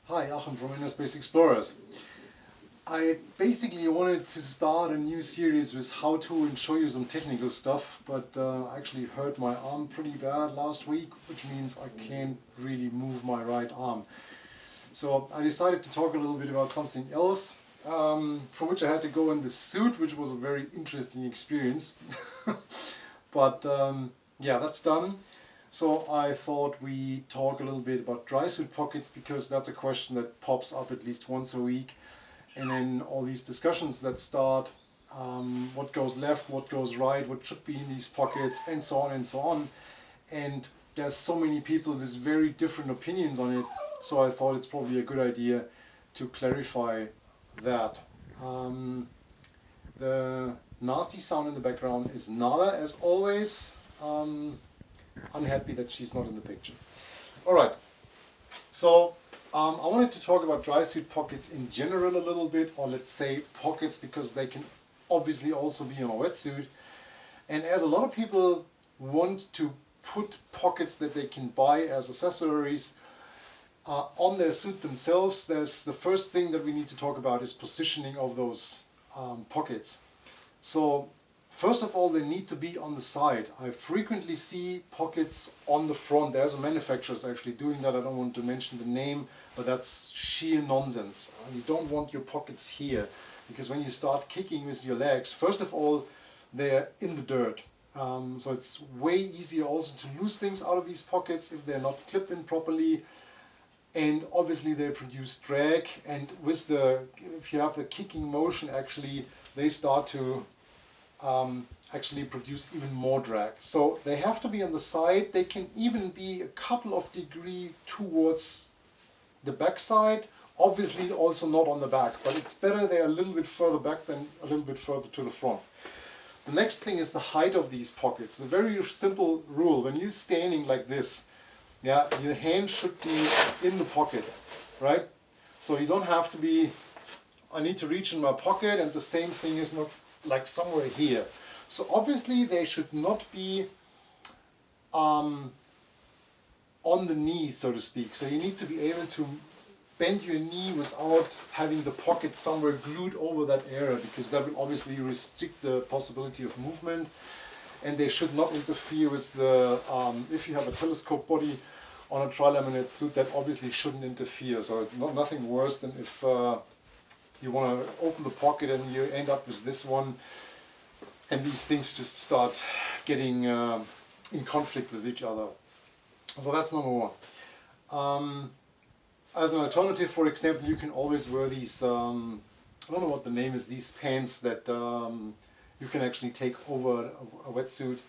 Hi, Achim from InnerSpace Explorers. I basically wanted to start a new series with how to and show you some technical stuff, but I actually hurt my arm pretty bad last week, which means I can't really move my right arm. So I decided to talk a little bit about something else, for which I had to go in the suit, which was a very interesting experience. But yeah, that's done. So I thought we talk a little bit about Drysuit Pockets, because that's a question that pops up at least once a week. And then all these discussions that start, what goes left, what goes right, what should be in these pockets, and so on and so on. And there's so many people with very different opinions on it, so I thought it's probably a good idea to clarify that. The nasty sound in the background is Nala, as always. Unhappy that she's not in the picture. Alright, so I wanted to talk about Drysuit Pockets in general a little bit, or let's say pockets, because they can obviously also be on a wetsuit. And as a lot of people want to put pockets that they can buy as accessories on their suit themselves, there's the first thing that we need to talk about is positioning of those pockets. So first of all, they need to be on the side. I frequently see pockets on the front. There's a manufacturer actually doing that. I don't want to mention the name, but that's sheer nonsense. You don't want your pockets here, because when you start kicking with your legs, first of all, they're in the dirt. So it's way easier also to lose things out of these pockets if they're not clipped in properly. And obviously they produce drag, and with if you have the kicking motion, actually they start to actually produce even more drag. So they have to be on the side. They can even be a couple of degrees towards the back side. Obviously also not on the back, but it's better they're a little bit further back than a little bit further to the front. The next thing is the height of these pockets. It's a very simple rule. When you're standing like this, yeah, your hand should be in the pocket, right? So you don't have to be, I need to reach in my pocket, and the same thing is not like somewhere here. So obviously they should not be on the knee, so to speak. So you need to be able to bend your knee without having the pocket somewhere glued over that area, because that will obviously restrict the possibility of movement. And they should not interfere with the, if you have a telescope body on a tri-laminate suit, that obviously shouldn't interfere. So nothing worse than if you want to open the pocket and you end up with this one, and these things just start getting in conflict with each other. So that's number one. As an alternative, for example, you can always wear these, I don't know what the name is, these pants that you can actually take over a wetsuit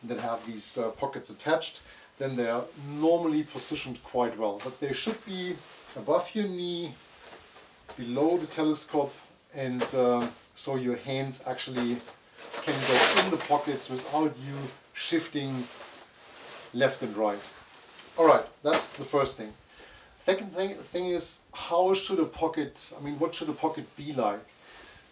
that have these pockets attached. Then they are normally positioned quite well, but they should be above your knee, below the telescope, and so your hands actually can go in the pockets without you shifting left and right. Alright, that's the first thing. Second thing is, how should a pocket, what should a pocket be like?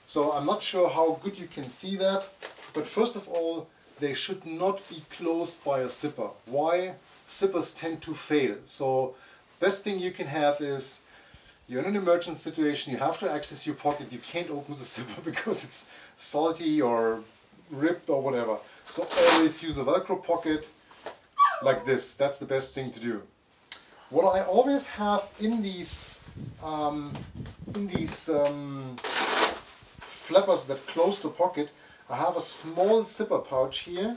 So I'm not sure how good you can see that, but first of all, they should not be closed by a zipper. Why? Zippers tend to fail. So best thing you can have is, you're in an emergency situation, you have to access your pocket, you can't open the zipper because it's salty or ripped or whatever. So always use a Velcro pocket like this. That's the best thing to do. What I always have in these flappers that close the pocket, I have a small zipper pouch here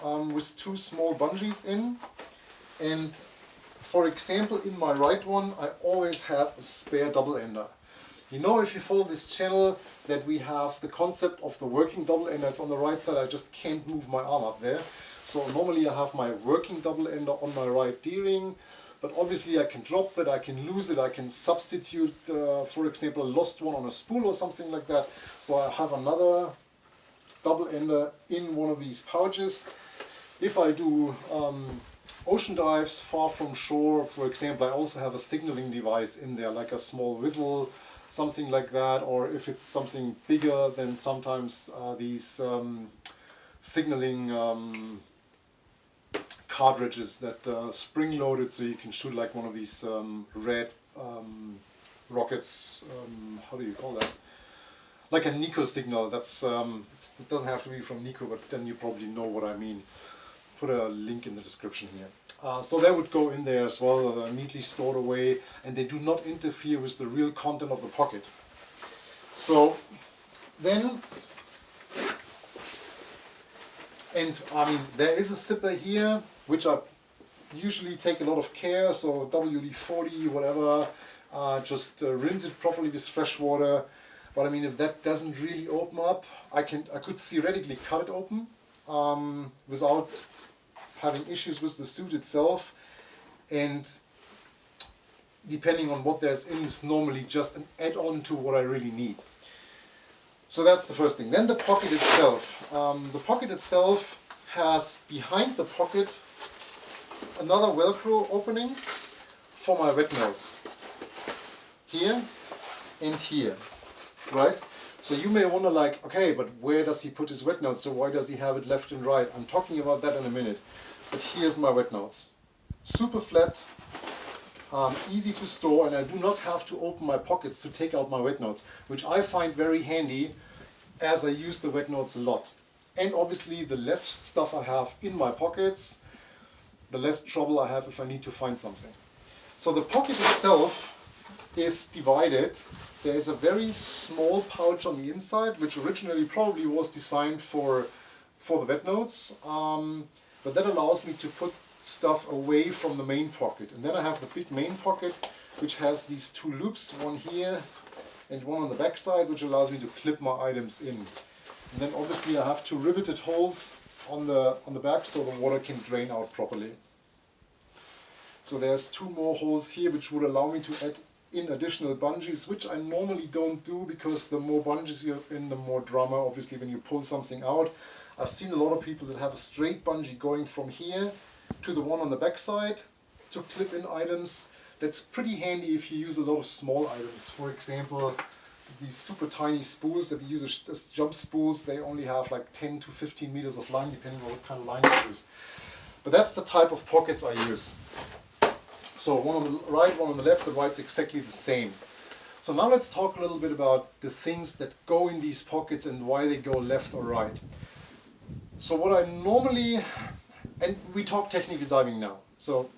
with two small bungees in. And for example, in my right one, I always have a spare double ender. You know, if you follow this channel, that we have the concept of the working double ender. It's on the right side. I just can't move my arm up there. So normally I have my working double ender on my right D-ring, but obviously I can drop that, I can lose it, I can substitute, for example, a lost one on a spool or something like that. So I have another double ender in one of these pouches. If I do ocean dives far from shore, for example, I also have a signaling device in there, like a small whistle, something like that. Or if it's something bigger, then sometimes these signaling cartridges that spring-loaded, so you can shoot like one of these red rockets, how do you call that? Like a Nico signal. That's it doesn't have to be from Nico, but then you probably know what I mean. Put a link in the description here. So they would go in there as well, neatly stored away, and they do not interfere with the real content of the pocket. So then, and I mean, there is a zipper here, which I usually take a lot of care, so WD-40, whatever, just rinse it properly with fresh water. But I mean, if that doesn't really open up, I could theoretically cut it open without having issues with the suit itself, and depending on what there's in, is normally just an add-on to what I really need. So that's the first thing. Then the pocket itself. The pocket itself has behind the pocket another Velcro opening for my wet notes. Here and here, right? So you may wonder like, okay, but where does he put his wet notes? So why does he have it left and right? I'm talking about that in a minute. But here's my wet notes. Super flat, easy to store, and I do not have to open my pockets to take out my wet notes, which I find very handy as I use the wet notes a lot. And obviously the less stuff I have in my pockets, the less trouble I have if I need to find something. So the pocket itself is divided. There is a very small pouch on the inside, which originally probably was designed for the wet notes. But that allows me to put stuff away from the main pocket. And then I have the big main pocket, which has these two loops, one here and one on the back side, which allows me to clip my items in. And then obviously I have two riveted holes on the back so the water can drain out properly. So there's two more holes here, which would allow me to add in additional bungees, which I normally don't do, because the more bungees you have in, the more drama, obviously, when you pull something out. I've seen a lot of people that have a straight bungee going from here to the one on the back side to clip in items. That's pretty handy if you use a lot of small items. For example, these super tiny spools that we use as jump spools, they only have like 10 to 15 meters of line, depending on what kind of line you use. But that's the type of pockets I use. So one on the right, one on the left, the right's exactly the same. So now let's talk a little bit about the things that go in these pockets and why they go left or right. So what I normally, and we talk technical diving now, so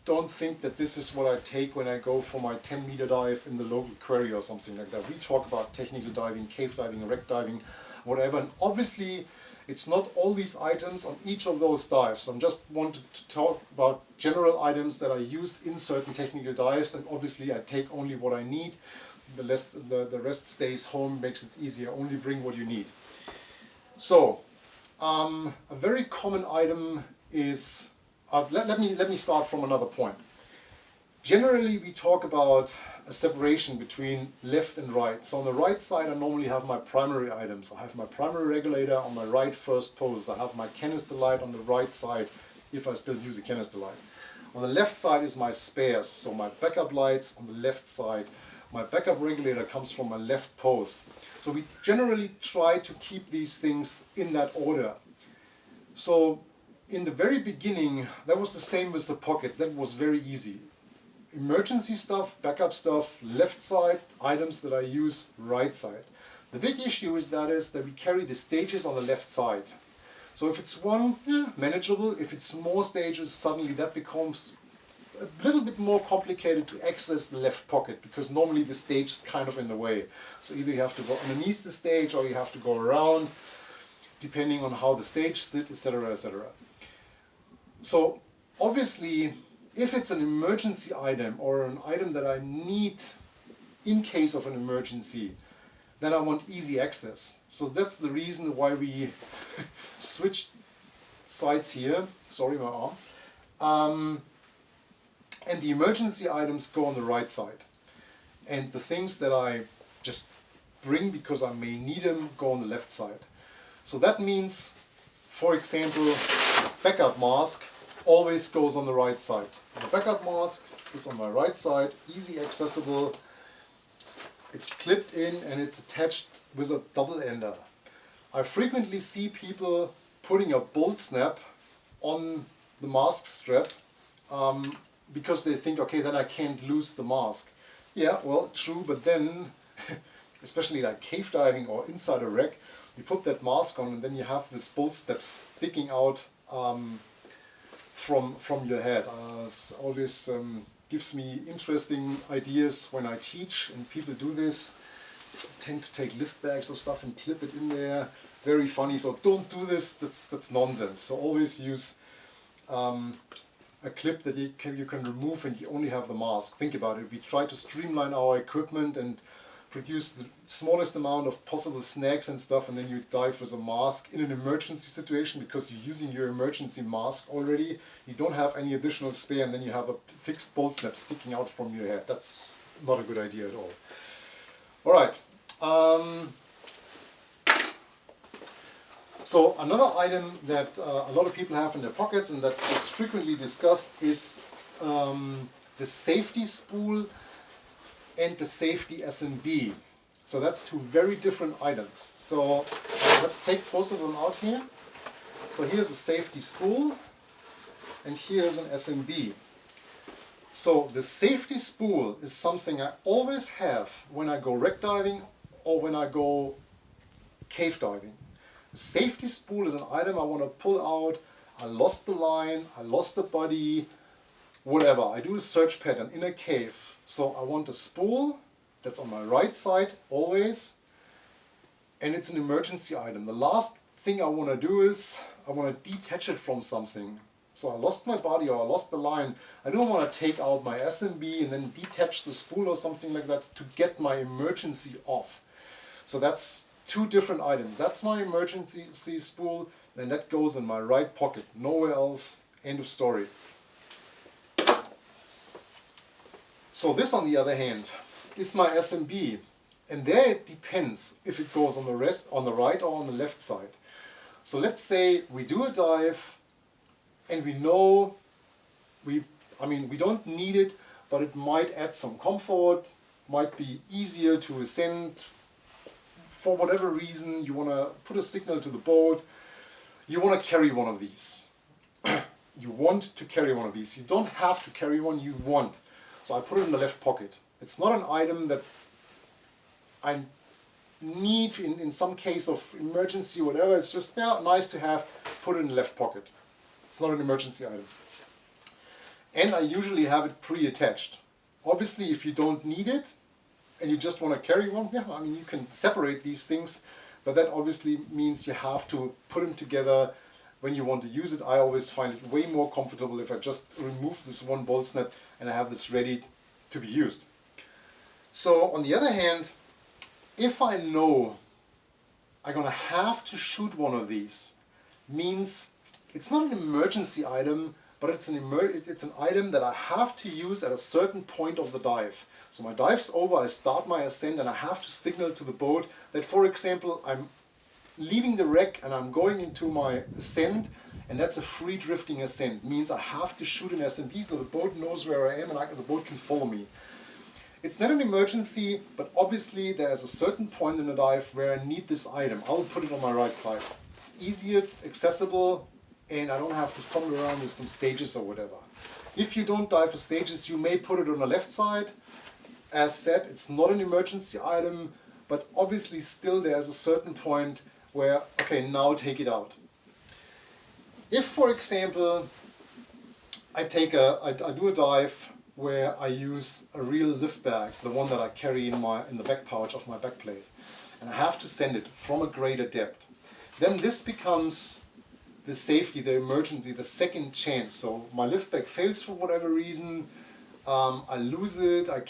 don't think that this is what I take when I go for my 10-meter dive in the local quarry or something like that. We talk about technical diving, cave diving, wreck diving, whatever, and obviously it's not all these items on each of those dives. I just wanted to talk about general items that I use in certain technical dives, and obviously I take only what I need. The rest stays home, makes it easier. Only bring what you need. So, a very common item is, let me start from another point. Generally we talk about a separation between left and right. So on the right side I normally have my primary items. I have my primary regulator on my right first post. I have my canister light on the right side, if I still use a canister light. On the left side is my spares, so my backup lights on the left side. My backup regulator comes from my left post. So we generally try to keep these things in that order. So in the very beginning, that was the same with the pockets. That was very easy. Emergency stuff, backup stuff, left side, items that I use, right side. The big issue is that we carry the stages on the left side. So if it's one, manageable. If it's more stages, suddenly that becomes a little bit more complicated to access the left pocket, because normally the stage is kind of in the way. So either you have to go underneath the stage or you have to go around, depending on how the stage sits, etc., etc. So obviously, if it's an emergency item or an item that I need in case of an emergency, then I want easy access. So that's the reason why we switched sides here. Sorry, my arm. And the emergency items go on the right side. And the things that I just bring because I may need them go on the left side. So that means, for example, backup mask always goes on the right side. The backup mask is on my right side, easy accessible. It's clipped in and it's attached with a double ender. I frequently see people putting a bolt snap on the mask strap. because they think, okay, then I can't lose the mask. Yeah, well, true, but then, especially like cave diving or inside a wreck, you put that mask on and then you have this bolt step sticking out from your head. Always gives me interesting ideas when I teach, and people do this. Tend to take lift bags or stuff and clip it in there. Very funny. So don't do this. That's nonsense. So always use a clip that you can remove and you only have the mask. Think about it. We try to streamline our equipment and produce the smallest amount of possible snags and stuff, and then you dive with a mask in an emergency situation because you're using your emergency mask already. You don't have any additional spare, and then you have a fixed bolt snap sticking out from your head. That's not a good idea at all. All right. So another item that a lot of people have in their pockets and that is frequently discussed is the safety spool and the safety SMB. So that's two very different items. So let's take both of them out here. So here's a safety spool and here's an SMB. So the safety spool is something I always have when I go wreck diving or when I go cave diving. The safety spool is an item I want to pull out. I lost the line, I lost the body, whatever. I do a search pattern in a cave. So I want a spool that's on my right side always, and it's an emergency item. The last thing I want to do is I want to detach it from something. So I lost my body or I lost the line. I don't want to take out my SMB and then detach the spool or something like that to get my emergency off. So that's two different items. That's my emergency spool, and that goes in my right pocket. Nowhere else. End of story. So this, on the other hand, is my SMB. And there it depends if it goes on the right or on the left side. So let's say we do a dive and we know we don't need it, but it might add some comfort, might be easier to ascend. For whatever reason, you want to put a signal to the boat, you want to carry one of these. You want to carry one of these. You don't have to carry one, you want. So I put it in the left pocket. It's not an item that I need in some case of emergency or whatever. It's just nice to have, put it in the left pocket. It's not an emergency item. And I usually have it pre-attached. Obviously, if you don't need it and you just want to carry one, you can separate these things, but that obviously means you have to put them together when you want to use it. I always find it way more comfortable if I just remove this one bolt snap and I have this ready to be used. So on the other hand, if I know I'm going to have to shoot one of these, means it's not an emergency item, but it's an item that I have to use at a certain point of the dive. So my dive's over, I start my ascent, and I have to signal to the boat that, for example, I'm leaving the wreck and I'm going into my ascent, and that's a free drifting ascent. Means I have to shoot an SMB so the boat knows where I am and the boat can follow me. It's not an emergency, but obviously there's a certain point in the dive where I need this item. I'll put it on my right side. It's easier, accessible, and I don't have to fumble around with some stages or whatever. If you don't dive for stages, you may put it on the left side. As said, it's not an emergency item, but obviously still there's a certain point where, okay, now take it out. If, for example, I do a dive where I use a real lift bag, the one that I carry in the back pouch of my back plate, and I have to send it from a greater depth, then this becomes the safety, the emergency, the second chance. So my lift bag fails for whatever reason, I lose it, I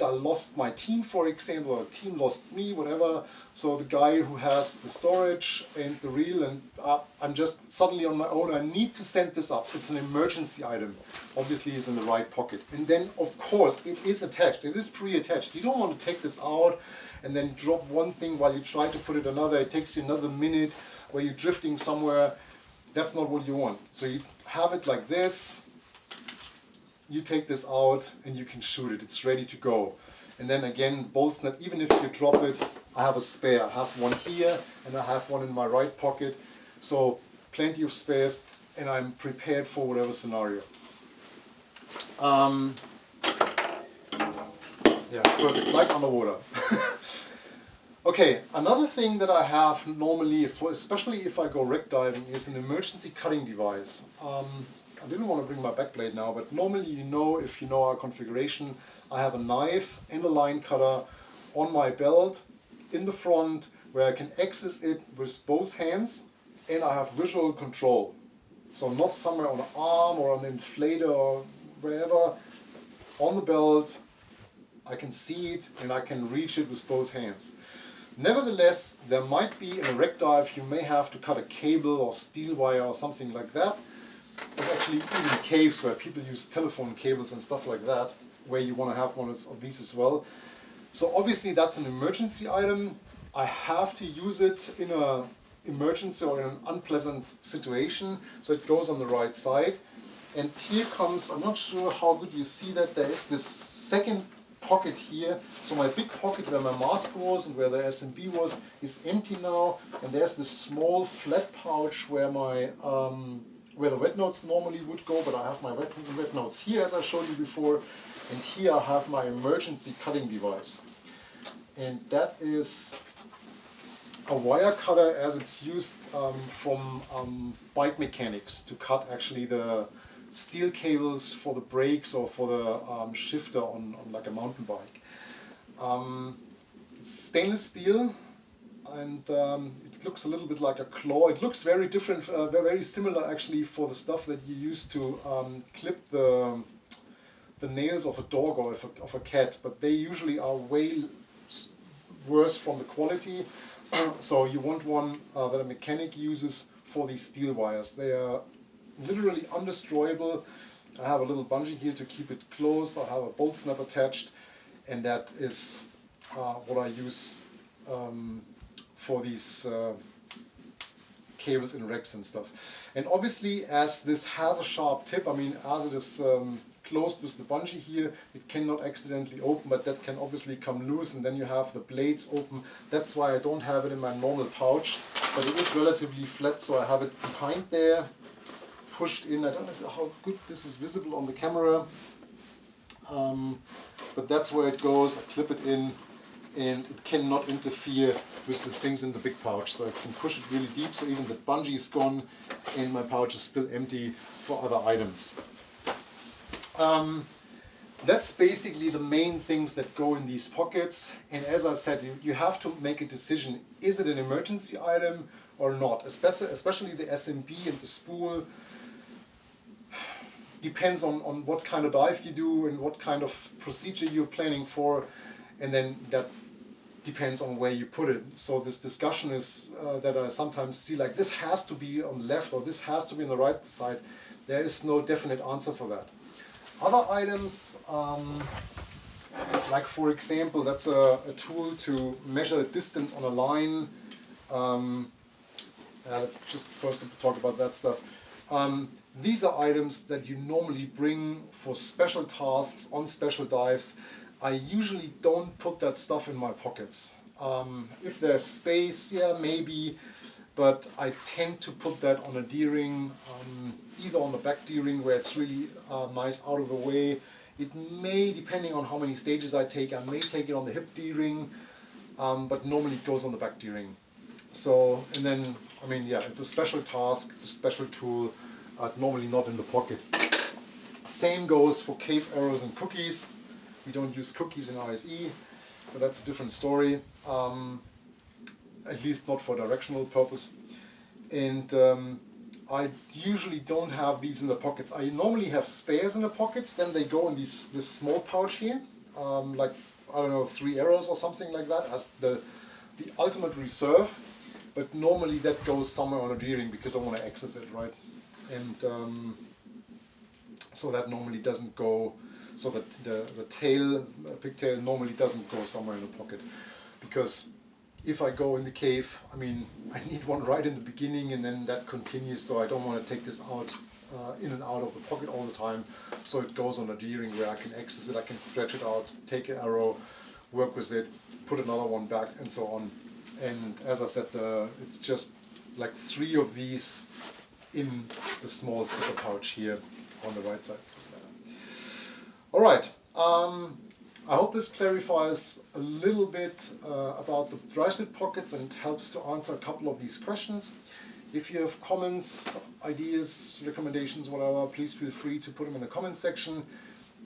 lost my team, for example, or a team lost me, whatever. So the guy who has the storage and the reel, and I'm just suddenly on my own, I need to send this up. It's an emergency item. Obviously it's in the right pocket. And then of course it is attached, it is pre-attached. You don't want to take this out and then drop one thing while you try to put it another. It takes you another minute where you're drifting somewhere. That's not what you want. So you have it like this, you take this out and you can shoot it. It's ready to go. And then again, bolt snap, even if you drop it, I have a spare. I have one here and I have one in my right pocket. So plenty of space and I'm prepared for whatever scenario. Yeah, perfect, like underwater. Okay, another thing that I have normally, especially if I go wreck diving, is an emergency cutting device. I didn't want to bring my backblade now, but normally if you know our configuration, I have a knife and a line cutter on my belt in the front where I can access it with both hands, and I have visual control. So not somewhere on an arm or on an inflator or wherever, on the belt, I can see it and I can reach it with both hands. Nevertheless, there might be in a wreck dive, you may have to cut a cable or steel wire or something like that. There's actually even caves where people use telephone cables and stuff like that, where you want to have one of these as well. So obviously that's an emergency item. I have to use it in an emergency or in an unpleasant situation, so it goes on the right side. And here comes, I'm not sure how good you see that, there is this second pocket here. So my big pocket where my mask was and where the S&B was is empty now, and there's this small flat pouch where my where the wet notes normally would go, but I have my wet notes here as I showed you before, and here I have my emergency cutting device. And that is a wire cutter as it's used from bike mechanics to cut actually the steel cables for the brakes or for the shifter on like a mountain bike. It's stainless steel, and it looks a little bit like a claw. It looks very different, very similar actually for the stuff that you use to clip the nails of a dog or of a cat, but they usually are way worse from the quality. So you want one that a mechanic uses for these steel wires. They are literally undestroyable. I have a little bungee here to keep it close. I have a bolt snap attached, and that is what I use for these cables in wrecks and stuff. And obviously, as this has a sharp tip, I mean, as it is closed with the bungee here, it cannot accidentally open, but that can obviously come loose, and then you have the blades open. That's why I don't have it in my normal pouch, but it is relatively flat, so I have it behind there, pushed in. I don't know how good this is visible on the camera, but that's where it goes. I clip it in, and it cannot interfere with the things in the big pouch. So I can push it really deep, so even the bungee is gone, and my pouch is still empty for other items. That's basically the main things that go in these pockets. And as I said, you have to make a decision. Is it an emergency item or not? Especially the S&B and the spool. Depends on what kind of dive you do and what kind of procedure you're planning for, and then that depends on where you put it. So this discussion is that I sometimes see like this has to be on the left or this has to be on the right side. There is no definite answer for that. Other items, like for example, that's a tool to measure distance on a line. Let's just first talk about that stuff. These are items that you normally bring for special tasks on special dives. I usually don't put that stuff in my pockets. If there's space, yeah, maybe, but I tend to put that on a D-ring, either on the back D-ring where it's really nice out of the way. It may, depending on how many stages I take, I may take it on the hip D-ring, but normally it goes on the back D-ring. So, and then, I mean, yeah, it's a special task, it's a special tool. Normally not in the pocket. Same goes for cave arrows and cookies. We don't use cookies in ISE, but that's a different story. At least not for directional purpose. And I usually don't have these in the pockets. I normally have spares in the pockets, then they go in this small pouch here, like, I don't know, 3 arrows or something like that as the ultimate reserve. But normally that goes somewhere on a D-ring because I want to access it, right? And so that normally doesn't go, so that the tail, pigtail normally doesn't go somewhere in the pocket. Because if I go in the cave, I mean, I need one right in the beginning and then that continues, so I don't want to take this out, in and out of the pocket all the time. So it goes on a D-ring where I can access it, I can stretch it out, take an arrow, work with it, put another one back and so on. And as I said, it's just like 3 of these in the small zipper pouch here on the right side. All right. I hope this clarifies a little bit about the Drysuit Pockets and helps to answer a couple of these questions. If you have comments, ideas, recommendations, whatever, please feel free to put them in the comment section.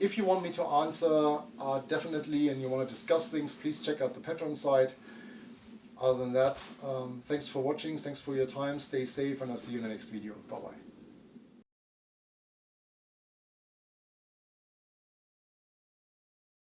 If you want me to answer, definitely, and you want to discuss things, please check out the Patreon site. Other than that, thanks for watching, thanks for your time, stay safe, and I'll see you in the next video. Bye-bye.